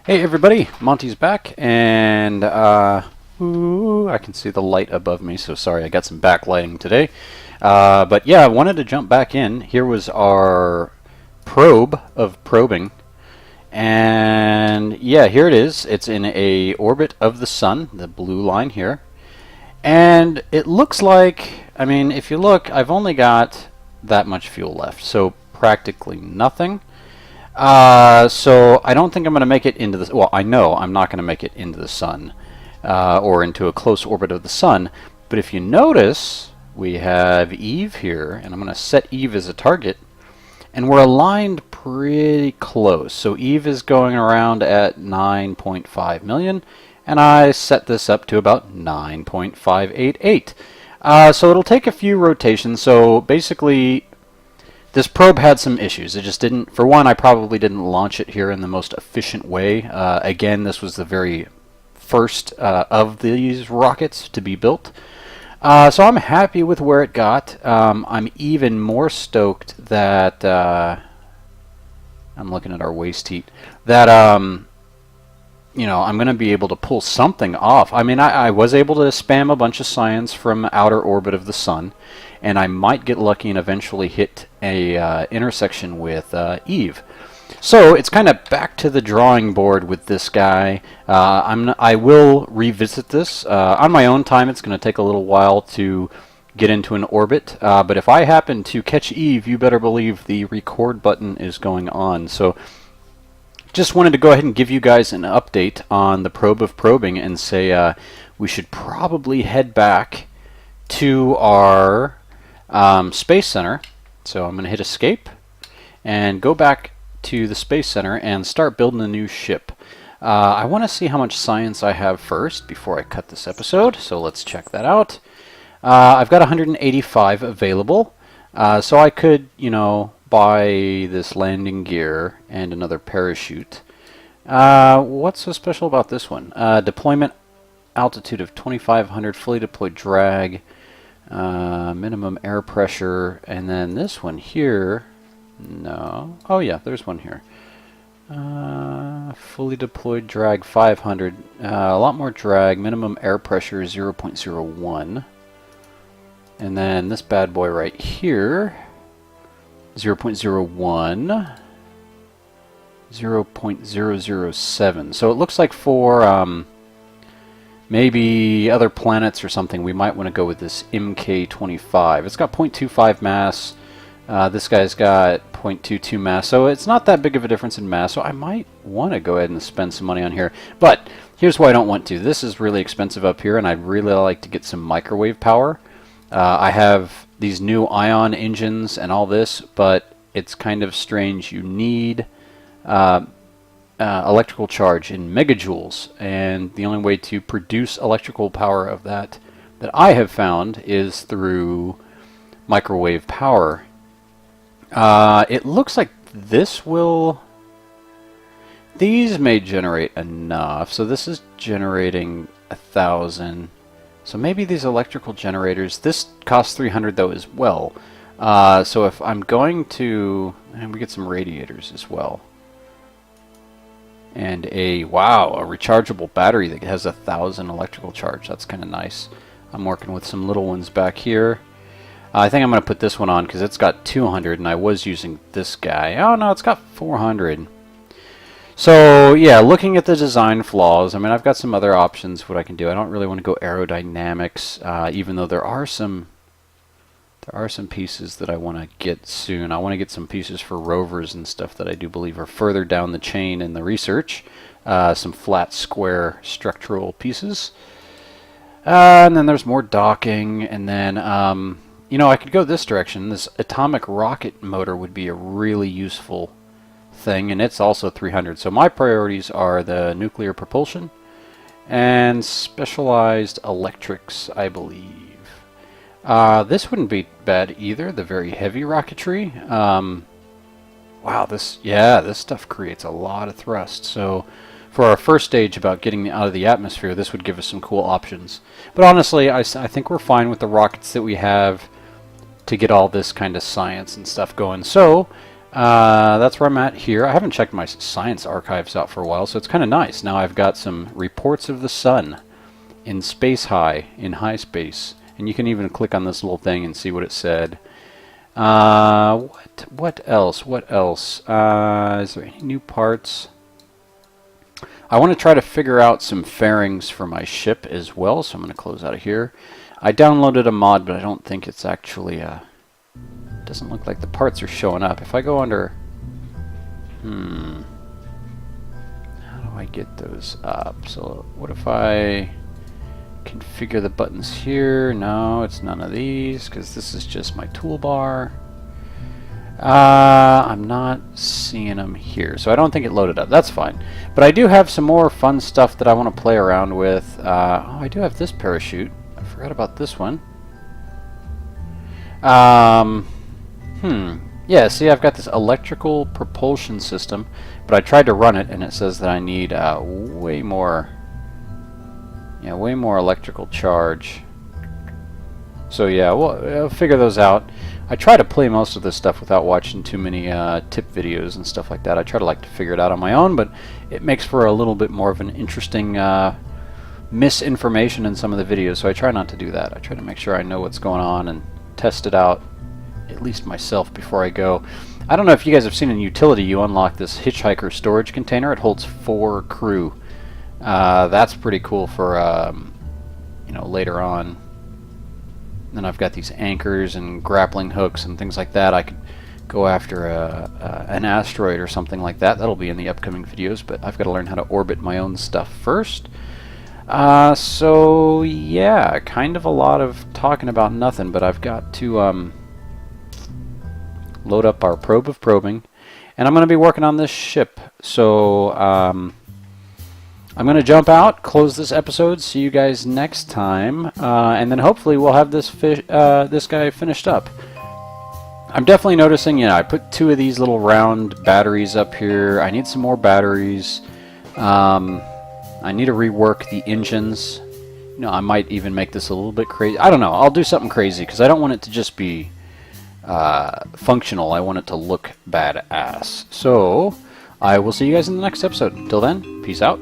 Hey everybody, Monty's back, and I can see the light above me, so sorry I got some backlighting today. But yeah, I wanted to jump back in. Here was our probe of probing, and yeah, here it is. It's in a orbit of the sun, the blue line here. And it looks like, I mean, if you look, I've only got that much fuel left, so practically nothing. So I don't think I'm going to make it into the... Well, I know I'm not going to make it into the sun, or into a close orbit of the sun. But if you notice, we have Eve here, and I'm going to set Eve as a target, and we're aligned pretty close. So Eve is going around at 9.5 million, and I set this up to about 9.588. So it'll take a few rotations. So basically, this probe had some issues. It just didn't, for one, I probably didn't launch it here in the most efficient way. Again, this was the very first of these rockets to be built. So I'm happy with where it got. I'm even more stoked that, I'm looking at our waste heat, that, you know, I'm going to be able to pull something off. I mean, I was able to spam a bunch of science from outer orbit of the sun, and I might get lucky and eventually hit a intersection with Eve. So it's kind of back to the drawing board with this guy. I will revisit this on my own time. It's going to take a little while to get into an orbit, but if I happen to catch Eve, you better believe the record button is going on. So just wanted to go ahead and give you guys an update on the probe of probing and say we should probably head back to our Space Center. So I'm going to hit escape and go back to the Space Center and start building a new ship. I want to see how much science I have first before I cut this episode, so let's check that out. I've got 185 available, so I could, you know, buy this landing gear and another parachute. What's so special about this one? Deployment altitude of 2,500, fully deployed drag, minimum air pressure, and then this one here, no, oh yeah, there's one here. Fully deployed drag 500, a lot more drag, minimum air pressure 0.01, and then this bad boy right here, 0.01, 0.007. So it looks like for maybe other planets or something, we might want to go with this MK25. It's got 0.25 mass. This guy's got 0.22 mass, so it's not that big of a difference in mass, so I might want to go ahead and spend some money on here. But here's why I don't want to. This is really expensive up here, and I'd really like to get some microwave power. I have these new ion engines and all this, but it's kind of strange. You need electrical charge in megajoules, and the only way to produce electrical power of that I have found is through microwave power. It looks like this will... These may generate enough, so this is generating 1,000. So maybe these electrical generators, this costs 300 though as well. So if I'm going to, and we get some radiators as well. And wow, a rechargeable battery that has 1,000 electrical charge. That's kind of nice. I'm working with some little ones back here. I think I'm going to put this one on because it's got 200 and I was using this guy. Oh no, it's got 400. So yeah, looking at the design flaws, I mean, I've got some other options what I can do. I don't really want to go aerodynamics, even though there are some pieces that I want to get soon. I want to get some pieces for rovers and stuff that I do believe are further down the chain in the research. Some flat square structural pieces. And then there's more docking, and then you know, I could go this direction. This atomic rocket motor would be a really useful thing, and it's also 300. So my priorities are the nuclear propulsion and specialized electrics, I believe. This wouldn't be bad either, the very heavy rocketry. Wow, this stuff creates a lot of thrust. So for our first stage about getting out of the atmosphere, this would give us some cool options. But honestly, I think we're fine with the rockets that we have to get all this kind of science and stuff going. So That's where I'm at here. I haven't checked my science archives out for a while, so it's kind of nice. Now I've got some reports of the sun in high space. And you can even click on this little thing and see what it said. What else? What else? Is there any new parts? I want to try to figure out some fairings for my ship as well, so I'm going to close out of here. I downloaded a mod, but I don't think it's actually doesn't look like the parts are showing up. If I go under... how do I get those up? So what if I configure the buttons here? No, it's none of these, because this is just my toolbar. I'm not seeing them here, so I don't think it loaded up. That's fine. But I do have some more fun stuff that I want to play around with. Oh, I do have this parachute. I forgot about this one. Yeah, see, I've got this electrical propulsion system, but I tried to run it, and it says that I need way more electrical charge. So yeah, we'll figure those out. I try to play most of this stuff without watching too many tip videos and stuff like that. I try to figure it out on my own, but it makes for a little bit more of an interesting misinformation in some of the videos, so I try not to do that. I try to make sure I know what's going on and test it out, at least myself, before I go. I don't know if you guys have seen in Utility, you unlock this hitchhiker storage container. It holds 4 crew. That's pretty cool for later on. Then I've got these anchors and grappling hooks and things like that. I could go after an asteroid or something like that. That'll be in the upcoming videos, but I've got to learn how to orbit my own stuff first. So yeah, kind of a lot of talking about nothing, but I've got to load up our probe of probing, and I'm going to be working on this ship. So I'm going to jump out, close this episode, see you guys next time, and then hopefully we'll have this guy finished up. I'm definitely noticing, I put 2 of these little round batteries up here. I need some more batteries. I need to rework the engines. I might even make this a little bit crazy. I don't know. I'll do something crazy, because I don't want it to just be functional. I want it to look badass. So I will see you guys in the next episode. Till then, peace out.